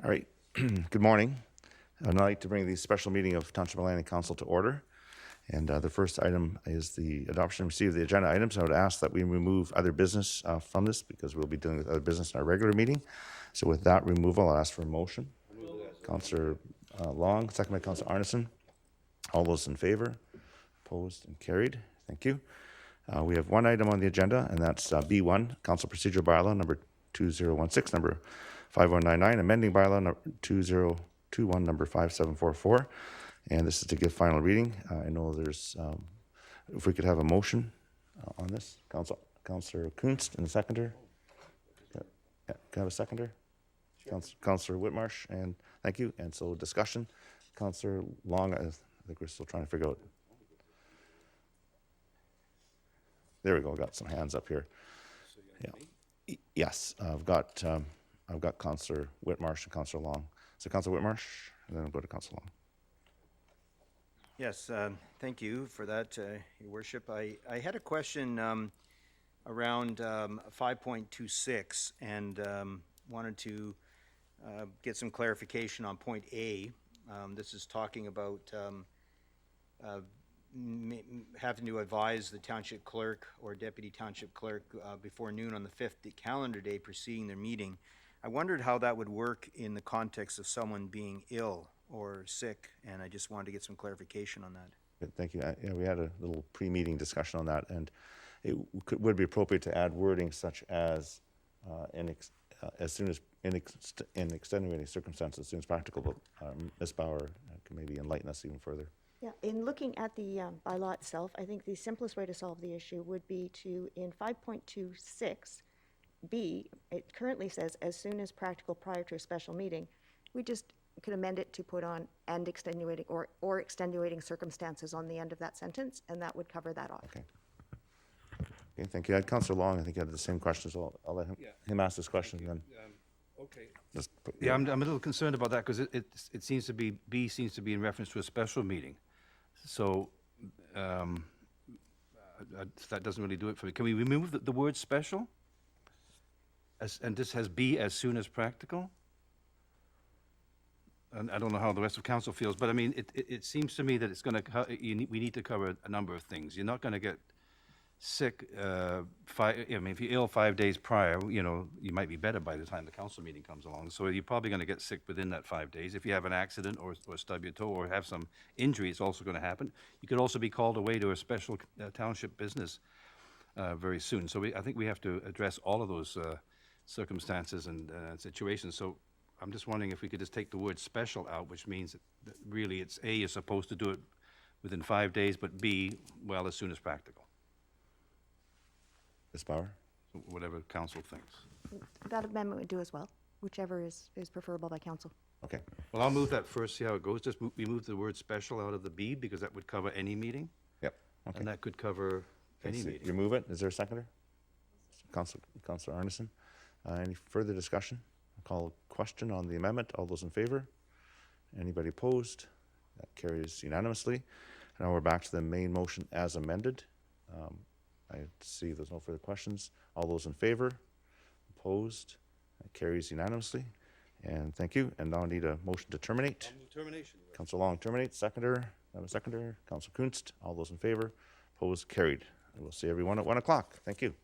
All right, good morning. I'd like to bring the special meeting of Township Council to order. And the first item is the adoption and receipt of the agenda items. I would ask that we remove other business from this because we'll be dealing with other business in our regular meeting. So with that removal, I'll ask for a motion. Councillor Long, second by Councillor Arneson. All those in favor? Opposed and carried. Thank you. We have one item on the agenda, and that's B1, Council Procedural Bylaw number 2016, number 5199, amending bylaw number 2021, number 5744. And this is to give final reading. I know there's, if we could have a motion on this. Councillor Kunst and a seconder. Yeah, can I have a seconder? Sure. Councillor Whitmarsh, and thank you. And so discussion. Councillor Long, I think we're still trying to figure out. There we go. Got some hands up here. Yeah. Yes, I've got Councillor Whitmarsh and Councillor Long. So Councillor Whitmarsh, and then I'll go to Councillor Long. Yes, thank you for that, Your Worship. I had a question around 5.26 and wanted to get some clarification on point A. This is talking about having to advise the township clerk or deputy township clerk before noon on the 5th calendar day preceding their meeting. I wondered how that would work in the context of someone being ill or sick, and I just wanted to get some clarification on that. Good, thank you. We had a little pre-meeting discussion on that, and it would be appropriate to add wording such as as soon as in extenuating circumstances, as soon as practicable. Ms. Bauer can maybe enlighten us even further. Yeah, in looking at the bylaw itself, I think the simplest way to solve the issue would be to, in 5.26B, it currently says, as soon as practical prior to a special meeting. We just could amend it to put on and extenuating or extenuating circumstances on the end of that sentence, and that would cover that off. Okay. Okay, thank you. I had Councillor Long, I think, had the same question, so I'll let him ask this question. Then. Okay. Yeah, I'm a little concerned about that because it seems to be, B seems to be in reference to a special meeting. So that doesn't really do it for me. Can we remove the word special? And this has B as soon as practical? And I don't know how the rest of council feels, but I mean, it seems to me that it's going to, we need to cover a number of things. You're not going to get sick, if you're ill 5 days prior, you might be better by the time the council meeting comes along. So you're probably going to get sick within that 5 days. If you have an accident or stub your toe or have some injury, it's also going to happen. You could also be called away to a special township business very soon. So I think we have to address all of those circumstances and situations. So I'm just wondering if we could just take the word special out, which means that really it's A, you're supposed to do it within 5 days, but B, well, as soon as practical. Ms. Bauer? Whatever council thinks. That amendment would do as well, whichever is preferable by council. Okay. Well, I'll move that first, see how it goes. Just remove the word special out of the B because that would cover any meeting. Yep. Okay. And that could cover any meeting. You move it. Is there a seconder? Councillor Arneson. Any further discussion? I'll call a question on the amendment. All those in favor? Anybody opposed? That carries unanimously. Now we're back to the main motion as amended. I see there's no further questions. All those in favor? Opposed? That carries unanimously. And thank you. And now I need a motion to terminate. Termination. Councillor Long, terminate. Seconder. I have a seconder. Councillor Kunst. All those in favor? Opposed? Carried. And we'll see everyone at 1 o'clock. Thank you.